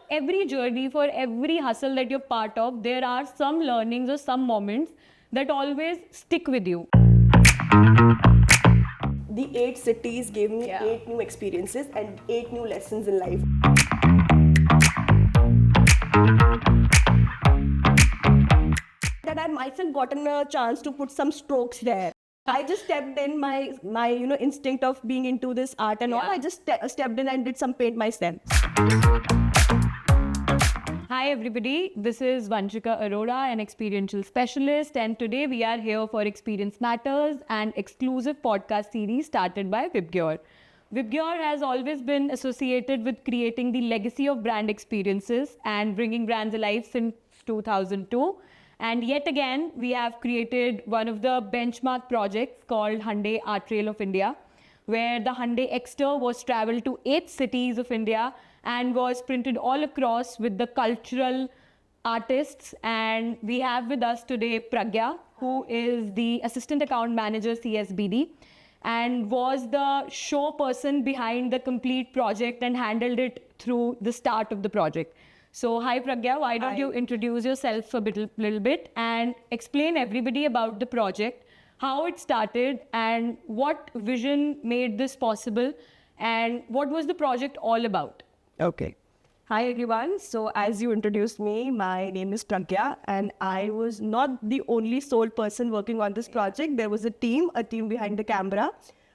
every journey, for every hustle that you're part of, there are some learnings or some moments that always stick with you. The 8 cities gave me 8 new experiences and 8 new lessons in life. That I myself gotten a chance to put some strokes there. I just stepped in my instinct of being into this art and all. I just stepped in and did some paint myself. Hi everybody, this is Vanshika Arora, an experiential specialist, and today we are here for Experience Matters, an exclusive podcast series started by Vibgyor. Vibgyor has always been associated with creating the legacy of brand experiences and bringing brands alive since 2002. And yet again, we have created one of the benchmark projects called Hyundai Art Trail of India, where the Hyundai Exter was traveled to 8 cities of India and was printed all across with the cultural artists. And we have with us today Pragya, who is the Assistant Account Manager CSBD and was the show person behind the complete project and handled it through the start of the project. So hi Pragya, why don't you introduce yourself a little bit and explain everybody about the project, how it started and what vision made this possible and what was the project all about? Okay. Hi everyone. So as you introduced me, my name is Pragya and I was not the only sole person working on this project. There was a team behind the camera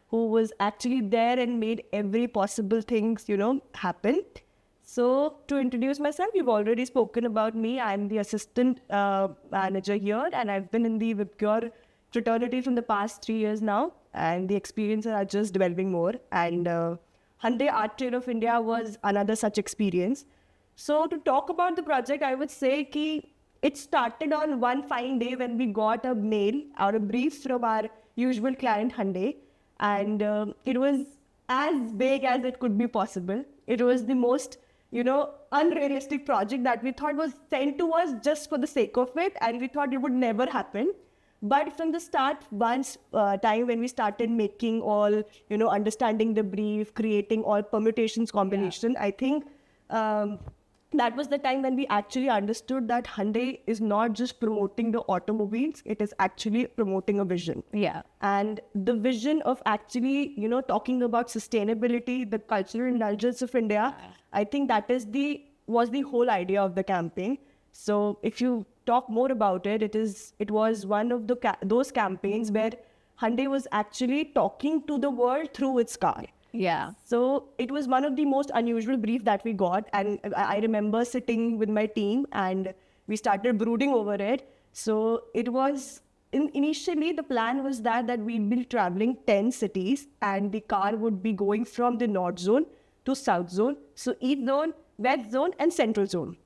who was actually there and made every possible things, happen. So to introduce myself, you've already spoken about me. I'm the assistant manager here and I've been in the Vibgyor fraternity from the past 3 years now and the experiences are just developing more and Hyundai Art Trail of India was another such experience. So to talk about the project, I would say that it started on one fine day when we got a mail or a brief from our usual client Hyundai, and it was as big as it could be possible. It was the most, unrealistic project that we thought was sent to us just for the sake of it, and we thought it would never happen. But from the start, once time when we started making all, understanding the brief, creating all permutations, combination, I think that was the time when we actually understood that Hyundai is not just promoting the automobiles, it is actually promoting a vision. Yeah. And the vision of actually, talking about sustainability, the cultural indulgence of India, I think that was the whole idea of the campaign. So if you talk more about it, it was one of those campaigns where Hyundai was actually talking to the world through its car. Yeah. So it was one of the most unusual brief that we got, and I remember sitting with my team and we started brooding over it. So it was initially the plan was that we'd be traveling 10 cities and the car would be going from the north zone to south zone, so east zone, west zone and central zone.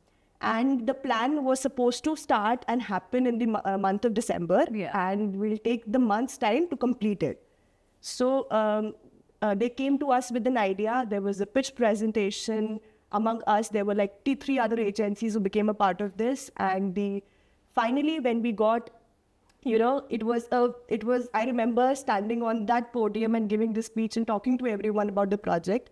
And the plan was supposed to start and happen in the month of December, and we'll take the month's time to complete it. So they came to us with an idea. There was a pitch presentation among us. There were like 3 other agencies who became a part of this. And finally, when we got, it was, I remember standing on that podium and giving this speech and talking to everyone about the project.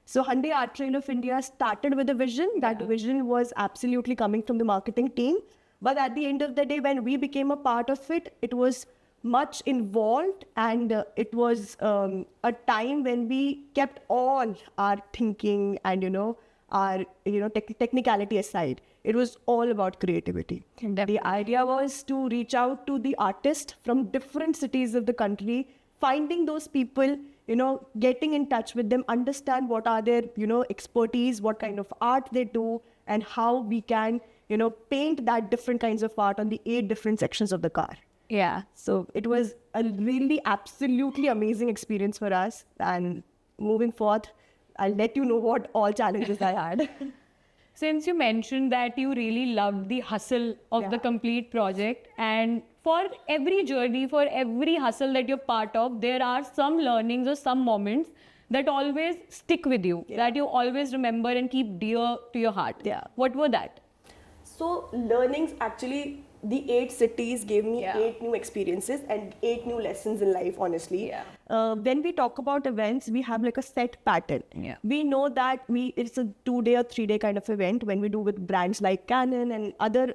So Hyundai Art Trail of India started with a vision. That vision was absolutely coming from the marketing team. But at the end of the day, when we became a part of it, it was much involved and it was a time when we kept all our thinking and, our, technicality aside. It was all about creativity. Definitely. The idea was to reach out to the artists from different cities of the country, finding those people, getting in touch with them, understand what are their, expertise, what kind of art they do, and how we can, paint that different kinds of art on the 8 different sections of the car. Yeah. So it was a really absolutely amazing experience for us. And moving forth, I'll let you know what all challenges I had. Since you mentioned that you really loved the hustle of the complete project, and for every journey, for every hustle that you're part of, there are some learnings or some moments that always stick with you, that you always remember and keep dear to your heart. Yeah. What were that? So learnings actually the 8 cities gave me Yeah. 8 new experiences and 8 new lessons in life, honestly. Yeah. When we talk about events, we have like a set pattern. Yeah. We know that it's a 2-day or 3-day kind of event when we do with brands like Canon and other,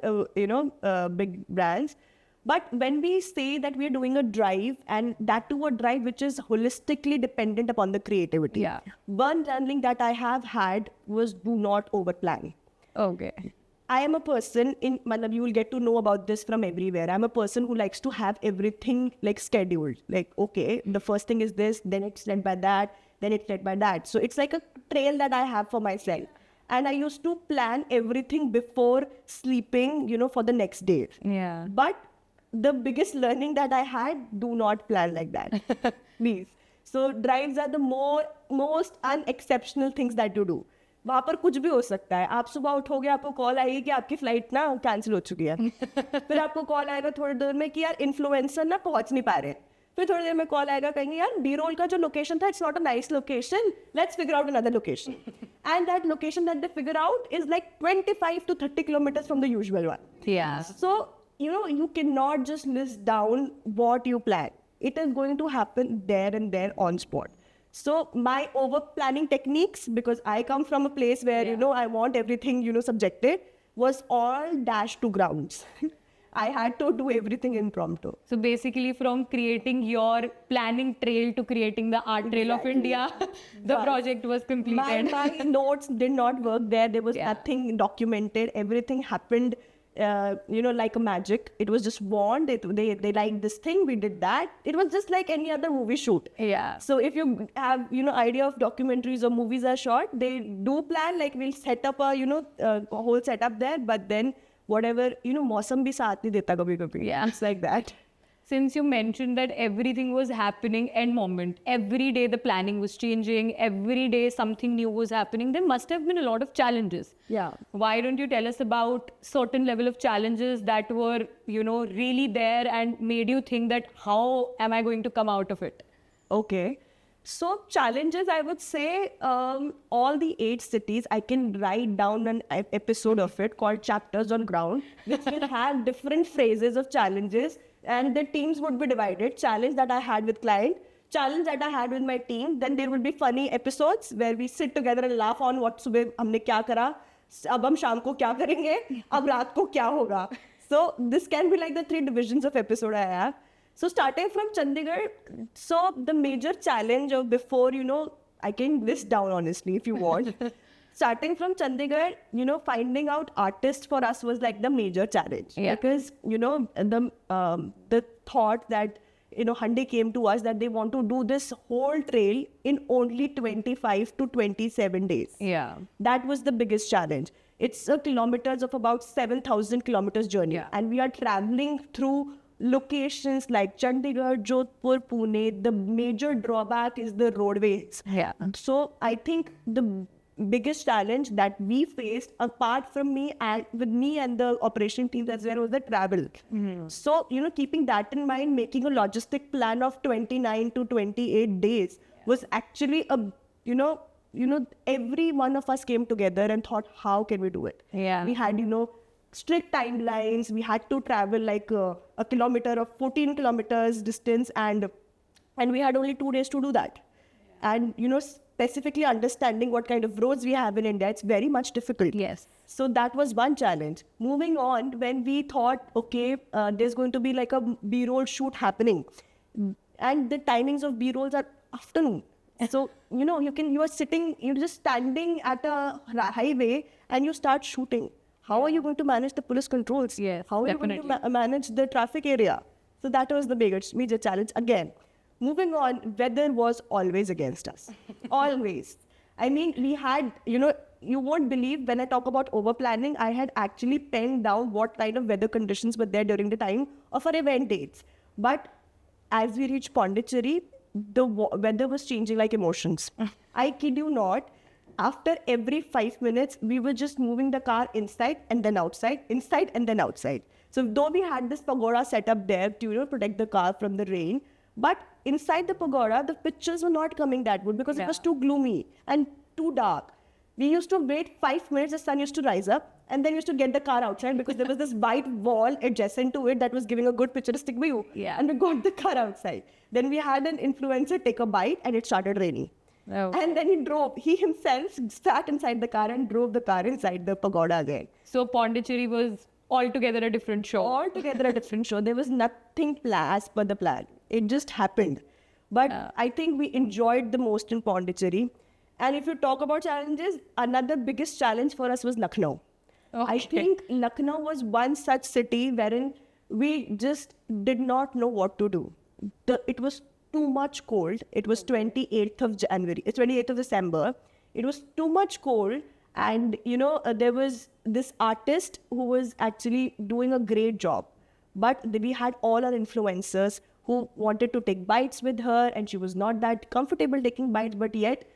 big brands. But when we say that we are doing a drive, and that too a drive which is holistically dependent upon the creativity. Yeah. One learning that I have had was do not overplan. Okay. I am a person you will get to know about this from everywhere. I'm a person who likes to have everything like scheduled. Like, okay, the first thing is this, then it's led by that, then it's led by that. So it's like a trail that I have for myself. And I used to plan everything before sleeping, for the next day. Yeah. But the biggest learning that I had, do not plan like that. Please. So drives are the most unexceptional things that you do. वहाँ पर कुछ भी हो सकता है. आप सुबह उठोगे, आपको कॉल आएगी कि आपकी फ्लाइट ना कैंसिल हो चुकी है. फिर आपको कॉल आएगा थोड़ी देर में कि यार इन्फ्लुएंसर ना पहुंच नहीं पा रहे. फिर थोड़ी देर में कॉल आएगा, कहेंगे यार बी रोल का जो लोकेशन था, it's not a nice location, let's figure out another location. And that location that they figure out is like 25 to 30 kilometers from the usual one. Yeah. So, you cannot just list down what you plan. It is going to happen there and there on spot. So my over planning techniques, because I come from a place where, I want everything, subjected, was all dashed to grounds. I had to do everything impromptu. So basically, from creating your planning trail to creating the art trail of India, the project was completed. My notes did not work there. There was Yeah. nothing documented. Everything happened, like a magic. It was just warned. They liked this thing. We did that. It was just like any other movie shoot. Yeah. So if you have, idea of documentaries or movies are shot, they do plan, like we'll set up a whole setup there. But then whatever, मौसम भी साथ नहीं देता कभी-कभी. Yeah. It's like that. Since you mentioned that everything was happening end moment, every day the planning was changing, every day something new was happening, there must have been a lot of challenges. Yeah. Why don't you tell us about certain level of challenges that were, really there and made you think that how am I going to come out of it? Okay. So challenges, I would say, all the 8 cities, I can write down an episode of it called Chapters on Ground, which will have different phases of challenges, and the teams would be divided. Challenge that I had with client, challenge that I had with my team. Then there would be funny episodes where we sit together and laugh on what सुबह हमने क्या करा, अब हम शाम को क्या करेंगे, अब रात को क्या होगा. So this can be like the 3 divisions of episode I have. So starting from Chandigarh, so the major challenge of before, I can list down honestly if you want. Starting from Chandigarh, finding out artists for us was like the major challenge. Yeah. Because, the thought that, Hyundai came to us that they want to do this whole trail in only 25 to 27 days. Yeah. That was the biggest challenge. It's a kilometers of about 7,000 kilometers journey. Yeah. And we are traveling through locations like Chandigarh, Jodhpur, Pune. The major drawback is the roadways. Yeah. So I think the biggest challenge that we faced, apart from me and with me and the operation team as well, was the travel. So, keeping that in mind, making a logistic plan of 29 to 28 days was actually every one of us came together and thought, how can we do it? Yeah. We had, strict timelines. We had to travel like a kilometer of 14 kilometers distance, and we had only 2 days to do that. And, specifically understanding what kind of roads we have in India, it's very much difficult. Yes. So that was one challenge. Moving on, when we thought, okay, there's going to be like a B-roll shoot happening, and the timings of B-rolls are afternoon. So, you're just standing at a highway and you start shooting. How are you going to manage the police controls? Yes, How are you going to manage the traffic area? So that was the major challenge again. Moving on, weather was always against us. Always. I mean, we had, you won't believe when I talk about over planning, I had actually penned down what kind of weather conditions were there during the time of our event dates. But as we reached Pondicherry, the weather was changing like emotions. I kid you not. After every 5 minutes, we were just moving the car inside and then outside, inside and then outside. So though we had this pagoda set up there to protect the car from the rain, but inside the pagoda, the pictures were not coming that good because it was too gloomy and too dark. we used to wait 5 minutes, the sun used to rise up, and then we used to get the car outside because there was this white wall adjacent to it that was giving a good picturesque view. Yeah. And we got the car outside. Then we had an influencer take a bite and it started raining. Oh. And then he himself sat inside the car and drove the car inside the pagoda again. So Pondicherry was altogether a different show. Altogether a different show. There was nothing as per the plan. It just happened. But I think we enjoyed the most in Pondicherry. And if you talk about challenges, another biggest challenge for us was Lucknow. I think Lucknow was one such city wherein we just did not know what to do. It was too much cold. It was 28th of January. It's 28th of December. It was too much cold. And, there was this artist who was actually doing a great job. But we had all our influencers who wanted to take bites with her. And she was not that comfortable taking bites. But yet,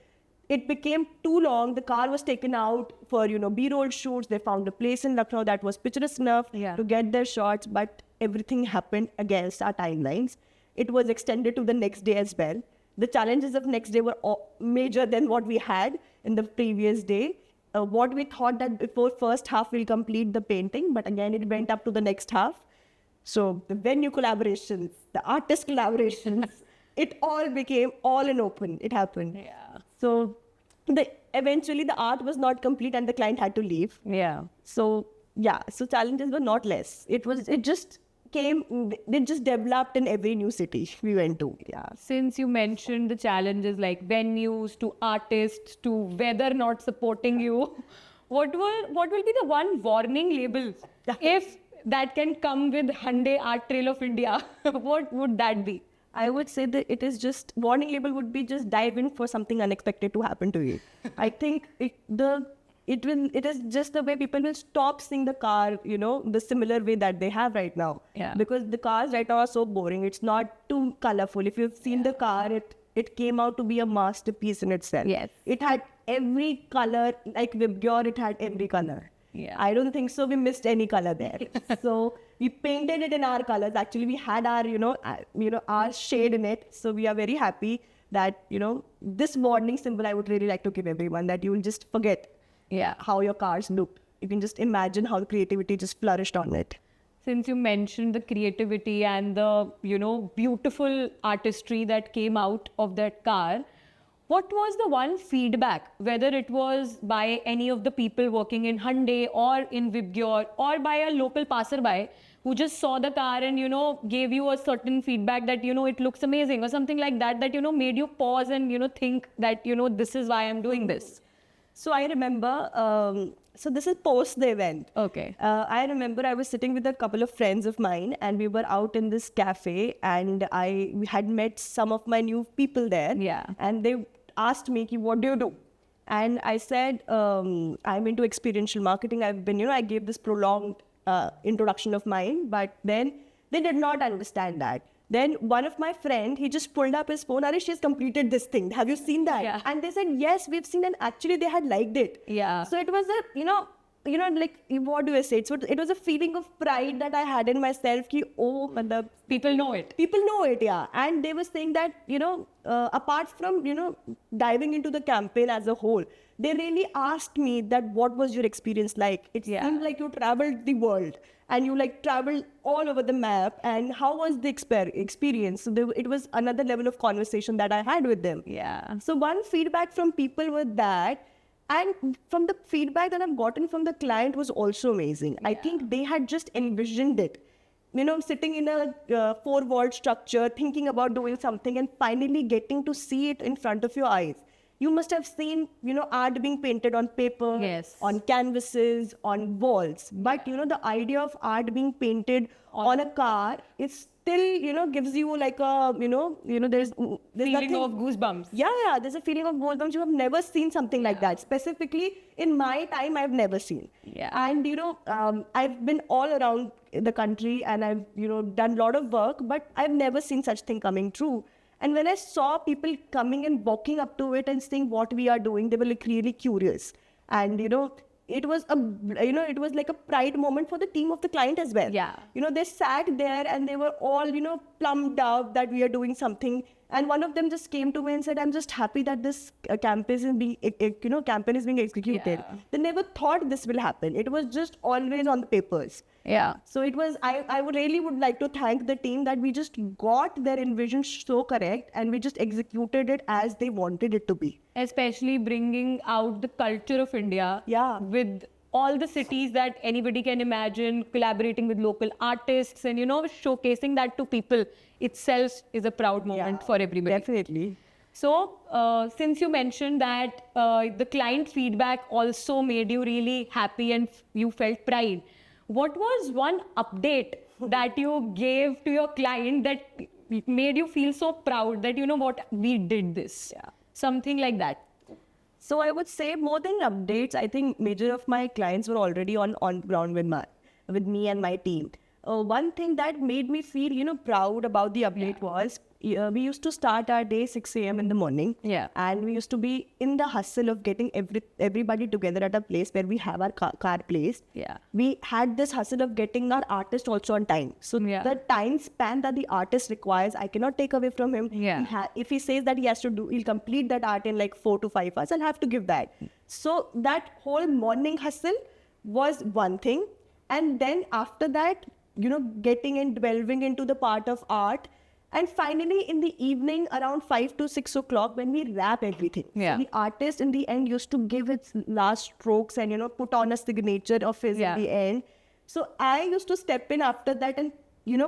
it became too long. The car was taken out for, B-roll shoots. They found a place in Lucknow that was picturesque enough to get their shots. But everything happened against our timelines. It was extended to the next day as well. The challenges of next day were major than what we had in the previous day. What we thought that before first half we'll complete the painting, but again it went up to the next half. So the venue collaborations, the artist collaborations, it all became all in open. It happened. Yeah. So eventually the art was not complete and the client had to leave. Yeah. So challenges were not less. It just developed in every new city we went to. Yeah. Since you mentioned the challenges like venues to artists to weather not supporting you, what will be the one warning label if that can come with Hyundai Art Trail of India? What would that be? I would say that it is just warning label would be just dive in for something unexpected to happen to you. I think it is just the way people will stop seeing the car, the similar way that they have right now. Yeah. Because the cars right now are so boring. It's not too colorful. If you've seen the car, it came out to be a masterpiece in itself. Yes. It had every color, like Vibgyor, it had every color. Yeah. I don't think so we missed any color there. So we painted it in our colors. Actually, we had our, our shade in it. So we are very happy that, this warning symbol I would really like to give everyone, that you will just forget how your cars looked. You can just imagine how the creativity just flourished on it. Since you mentioned the creativity and the, beautiful artistry that came out of that car, what was the one feedback, whether it was by any of the people working in Hyundai or in Vibgyor or by a local passerby who just saw the car and, gave you a certain feedback that, it looks amazing or something like that, made you pause and, think that, this is why I'm doing this? So I remember, so this is post the event. Okay. I remember I was sitting with a couple of friends of mine and we were out in this cafe and we had met some of my new people there. Yeah. And they asked me, what do you do? And I said, I'm into experiential marketing. I've been, I gave this prolonged introduction of mine, but then they did not understand that. Then one of my friend, he just pulled up his phone, Arish, she's completed this thing. Have you seen that? Yeah. And they said, yes, we've seen, and actually they had liked it. Yeah. So it was a, like, what do I say? So it was a feeling of pride that I had in myself. Ki, People know it. People know it, yeah. And they were saying that, apart from, diving into the campaign as a whole, they really asked me that what was your experience like? It seemed like you traveled the world and you traveled all over the map. And how was the experience? So it was another level of conversation that I had with them. Yeah. So one feedback from people was that, and from the feedback that I've gotten from the client was also amazing. I think they had just envisioned it. Sitting in a 4-walled structure, thinking about doing something and finally getting to see it in front of your eyes. You must have seen, art being painted on paper, Yes. on canvases, on walls. But, the idea of art being painted on a car is still, gives you like a, there's Feeling nothing of goosebumps. Yeah, there's a feeling of goosebumps. You have never seen something like that. Specifically, in my time, I've never seen. Yeah. And, I've been all around the country and I've, done a lot of work, but I've never seen such thing coming true. And when I saw people coming and walking up to it and saying what we are doing, they were really curious. And, it was like a pride moment for the team of the client as well. Yeah. They sat there and they were all, plumbed up that we are doing something And one of them just came to me and said, "I'm just happy that this campaign is being executed." Yeah. They never thought this will happen. It was just always on the papers. Yeah. So it was, I would really would like to thank the team that we just got their envision so correct and we just executed it as they wanted it to be. Especially bringing out the culture of India. Yeah. With all the cities that anybody can imagine, collaborating with local artists and, showcasing that to people itself is a proud moment for everybody. Definitely. So, since you mentioned that the client feedback also made you really happy and you felt pride, what was one update that you gave to your client that made you feel so proud that, we did this? Yeah. Something like that. So I would say more than updates, I think major of my clients were already on ground with me and my team. One thing that made me feel, proud about the update was we used to start our day 6 a.m. in the morning. Yeah. And we used to be in the hustle of getting everybody together at a place where we have our car placed. Yeah. We had this hustle of getting our artist also on time. So the time span that the artist requires, I cannot take away from him. Yeah. If he says that he'll complete that art in like 4 to 5 hours, I'll have to give that. So that whole morning hustle was one thing. And then after that, getting and delving into the part of art. And finally, in the evening, around 5 to 6 o'clock, when we wrap everything, Yeah. so the artist in the end used to give its last strokes and, put on a signature of his in the end. So I used to step in after that and,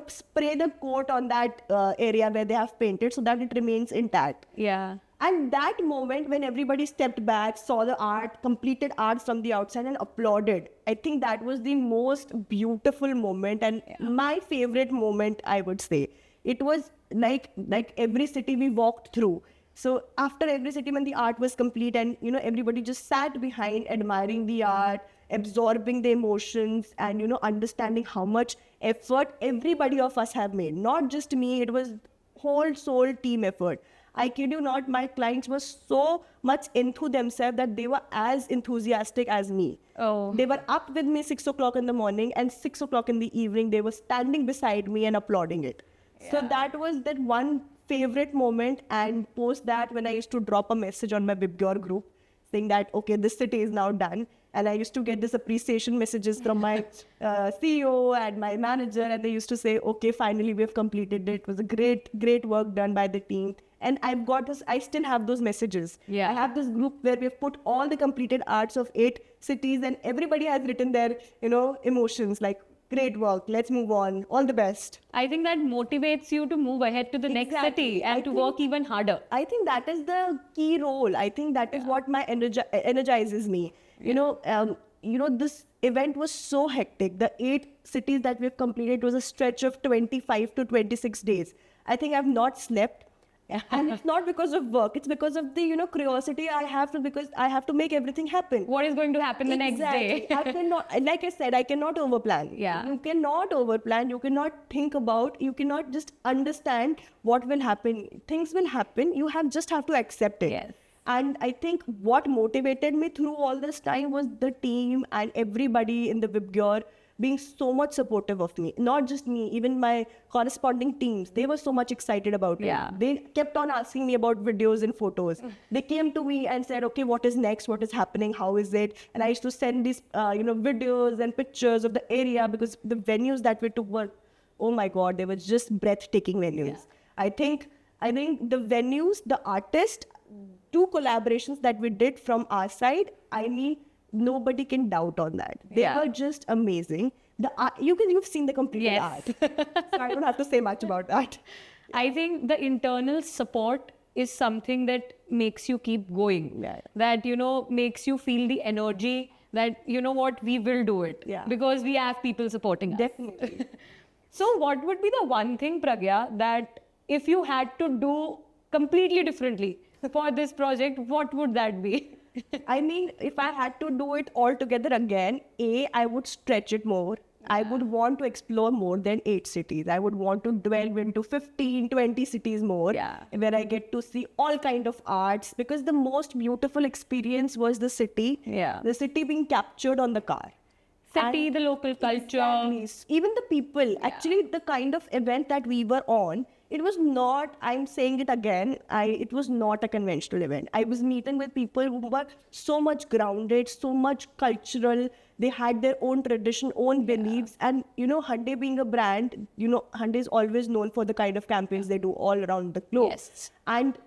spray the coat on that area where they have painted so that it remains intact. Yeah. And that moment when everybody stepped back, saw the art, completed art from the outside and applauded, I think that was the most beautiful moment and my favorite moment, I would say. It was like every city we walked through. So after every city when the art was complete and, everybody just sat behind admiring the art, absorbing the emotions and, understanding how much effort everybody of us have made. Not just me, it was whole soul team effort. I kid you not, my clients were so much into themselves that they were as enthusiastic as me. Oh. They were up with me 6 o'clock in the morning and 6 o'clock in the evening, they were standing beside me and applauding it. So that was that one favorite moment. And post that, when I used to drop a message on my Vibgyor group saying that, okay, this city is now done. And I used to get this appreciation messages from my CEO and my manager. And they used to say, okay, finally we've completed it. It was a great work done by the team. And I've got this, I still have those messages. Yeah. I have this group where we've put all the completed arts of 8 cities and everybody has written their, emotions like, great work, let's move on, all the best. I think that motivates you to move ahead to the next city and to work even harder. I think that is the key role. I think that is what my energizes me. This event was so hectic. The 8 cities that we've completed was a stretch of 25 to 26 days. I think I've not slept. And it's not because of work. It's because of the, curiosity I have because I have to make everything happen. What is going to happen the next day? I cannot, like I said, I cannot overplan. Yeah. You cannot overplan. You cannot think about, you cannot just understand what will happen. Things will happen. You just have to accept it. Yes. And I think what motivated me through all this time was the team and everybody in the Vibgyor being so much supportive of me. Not just me, even my corresponding teams. They were so much excited about it. Yeah. They kept on asking me about videos and photos. They came to me and said, okay, what is next? What is happening? How is it? And I used to send these, videos and pictures of the area because the venues that we took were, oh my God, they were just breathtaking venues. Yeah. I think the venues, the artists, 2 collaborations that we did from our side, nobody can doubt on that. They were just amazing. The art, you've seen the completed art. So I don't have to say much about that. I think the internal support is something that makes you keep going. Yeah. That, makes you feel the energy that, we will do it. Yeah. Because we have people supporting us. Definitely. So what would be the one thing, Pragya, that if you had to do completely differently for this project, what would that be? If I had to do it all together again, I would stretch it more. I would want to explore more than 8 cities. I would want to delve into 15, 20 cities more, where I get to see all kind of arts, because the most beautiful experience was the city. Yeah. The city being captured on the car. City, the local culture. Exactly. Even the people. Actually, the kind of event that we were on, it was not, I'm saying it again, it was not a conventional event. I was meeting with people who were so much grounded, so much cultural. They had their own tradition, own beliefs. And, Hyundai being a brand, Hyundai is always known for the kind of campaigns they do all around the globe. Yes. And,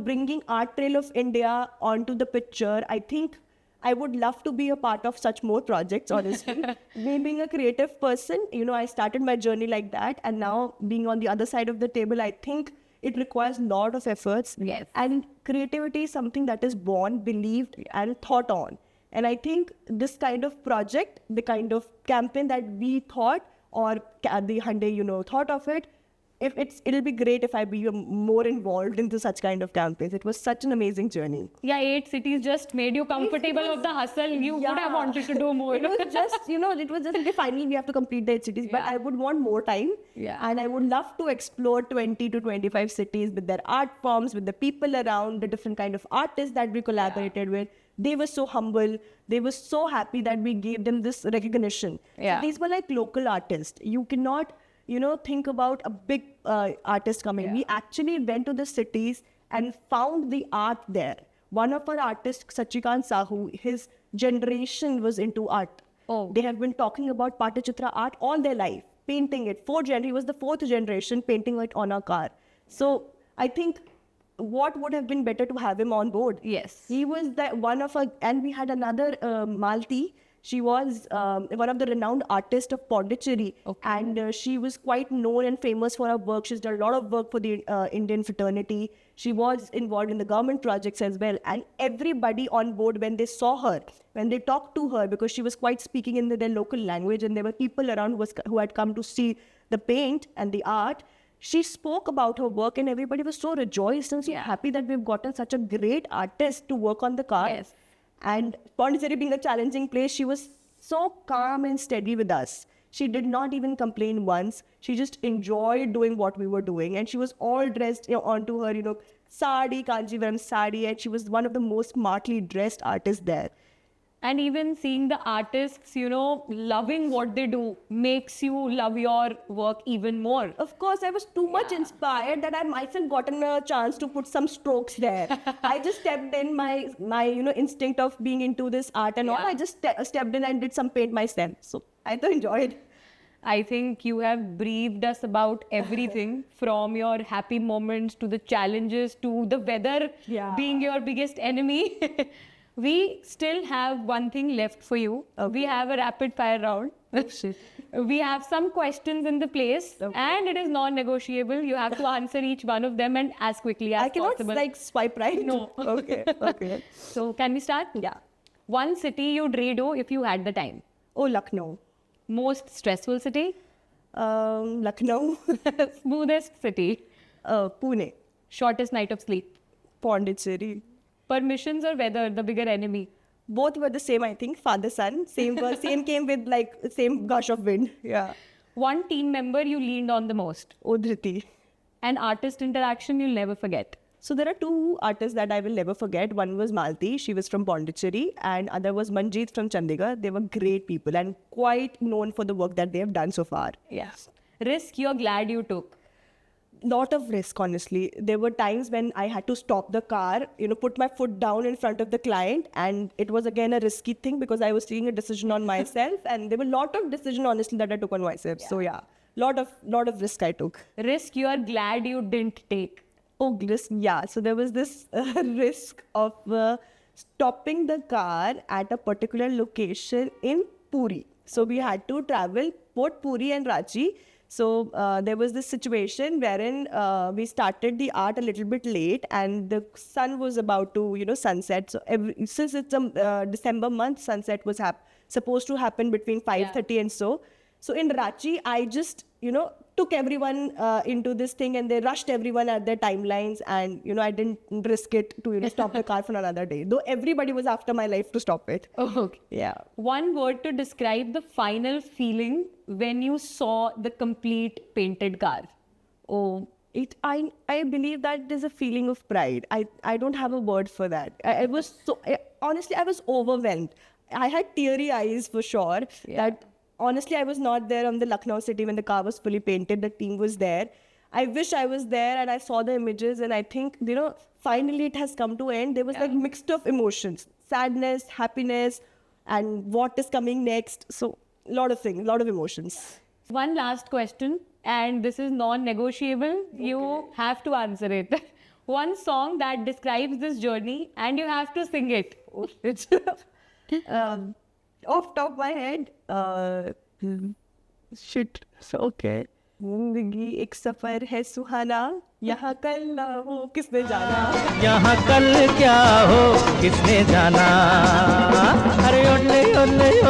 bringing Art Trail of India onto the picture, I think I would love to be a part of such more projects, honestly. Me being a creative person, I started my journey like that. And now being on the other side of the table, I think it requires a lot of efforts. Yes. And creativity is something that is born, believed, and thought on. And I think this kind of project, the kind of campaign that we thought, or the Hyundai, thought of it, it'll be great if I be more involved into such kind of campaigns. It was such an amazing journey. Yeah, 8 cities just made you comfortable of the hustle. You would have wanted to do more. It was just, okay, finally we have to complete the 8 cities, but I would want more time. Yeah. And I would love to explore 20 to 25 cities with their art forms, with the people around, the different kind of artists that we collaborated with. They were so humble. They were so happy that we gave them this recognition. Yeah. So these were like local artists. You cannot, think about a big artist coming. Yeah. We actually went to the cities and found the art there. One of our artists, Sachikant Sahu, his generation was into art. Oh. They have been talking about Patachitra art all their life, painting it. He was the 4th generation painting it on our car. So I think what would have been better to have him on board? Yes. He was one of our, and we had another Malti. She was one of the renowned artists of Pondicherry. Okay. And she was quite known and famous for her work. She's done a lot of work for the Indian fraternity. She was involved in the government projects as well. And everybody on board, when they saw her, when they talked to her, because she was quite speaking in their local language, and there were people around who had come to see the paint and the art, she spoke about her work, and everybody was so rejoiced and so happy that we've gotten such a great artist to work on the car. Yes. And Pondicherry being a challenging place, she was so calm and steady with us. She did not even complain once. She just enjoyed doing what we were doing. And she was all dressed onto her, sari, Kanjivaram sari. And she was one of the most smartly dressed artists there. And even seeing the artists, loving what they do makes you love your work even more. Of course, I was too much inspired that I myself gotten a chance to put some strokes there. I just stepped in my instinct of being into this art and all. I just stepped in and did some paint myself. So I enjoyed. I think you have briefed us about everything from your happy moments to the challenges to the weather being your biggest enemy. We still have one thing left for you. Okay. We have a rapid fire round. We have some questions in the place and it is non-negotiable. You have to answer each one of them and as quickly as possible. I cannot swipe right? No. Okay. So can we start? Yeah. One city you'd redo if you had the time. Oh, Lucknow. Most stressful city? Lucknow. Smoothest city? Pune. Shortest night of sleep? Pondicherry. Permissions or weather, the bigger enemy? Both were the same, I think. Father, son. Same came with same gush of wind. Yeah. One team member you leaned on the most? Udhriti. An artist interaction you'll never forget? So there are 2 artists that I will never forget. One was Malti. She was from Pondicherry. And other was Manjeet from Chandigarh. They were great people and quite known for the work that they have done so far. Yeah. Risk you're glad you took? Lot of risk, honestly. There were times when I had to stop the car, put my foot down in front of the client, and it was again a risky thing because I was taking a decision on myself, and there were a lot of decision, honestly, that I took on myself. So lot of risk I took. Risk you are glad you didn't take? Oh, risk, yeah. So there was this risk of stopping the car at a particular location in Puri. So we had to travel both Puri and Ranchi. So there was this situation wherein we started the art a little bit late and the sun was about to, sunset. So since it's a December month, sunset was supposed to happen between 5:30 and so. So in Ranchi, I just, took everyone into this thing and they rushed everyone at their timelines and, I didn't risk it to, stop the car for another day. Though everybody was after my life to stop it. Oh, okay. Yeah. One word to describe the final feeling when you saw the complete painted car? Oh, I believe that there's a feeling of pride. I don't have a word for that. Honestly, I was overwhelmed. I had teary eyes for sure. That honestly, I was not there on the Lucknow city when the car was fully painted. The team was there. I wish I was there and I saw the images, and I think, finally it has come to end. There was like mixed of emotions, sadness, happiness, and what is coming next. So a lot of things, a lot of emotions. One last question, and this is non-negotiable. You have to answer it. One song that describes this journey, and you have to sing it. It's off top of my head. Shit. So okay. जिंदगी एक सफर है सुहाना, यहाँ कल ना हो किसने जाना, यहाँ कल क्या हो किसने जाना, अरे ओले ओले